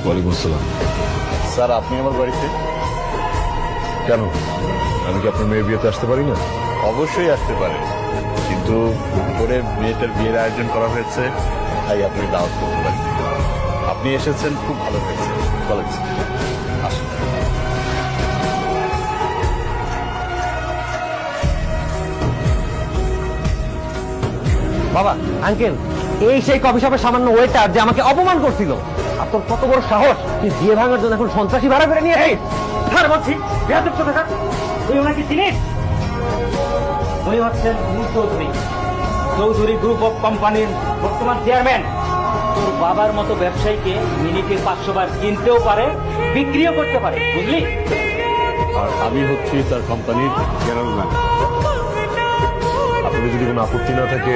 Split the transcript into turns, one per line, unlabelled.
ওয়ালাইকুম আসসালাম।
স্যার আপনি আমার বাড়িতে?
কেন, আমি কি আপনার মেয়ের বিয়েতে আসতে পারি না?
অবশ্যই আসতে পারে, কিন্তু করে মেয়েটার বিয়ের আয়োজন করা হয়েছে, তাই আপনি দাওয়াত করতে পারেন। আপনি এসেছেন, খুব ভালো হয়েছে। বলেন আসুন।
বাবা, আঙ্কেল, এই সেই কফি শপের সামান্য ওয়েটার যে আমাকে অপমান করছিল। আর তোর কত বড় সাহস, তুই বিয়ে ভাঙার জন্য এখন সন্ত্রাসী ভাড়া করে নিয়ে ছাড় বলছি। বেয়াদব কোথাকার, তুই ওনাকে চিনিস? উনি হচ্ছেন নূর চৌধুরী, চৌধুরী গ্রুপ অফ কোম্পানির বর্তমান চেয়ারম্যান। তোর বাবার মতো ব্যবসায়ীকে মিনিটে 500 বার কিনতেও পারে, বিক্রিও করতে পারে, বুঝলি?
আর আমি হচ্ছি তার কোম্পানির জেনারেল ম্যানেজার। আপনাদের যদি কোনো আপত্তি না থাকে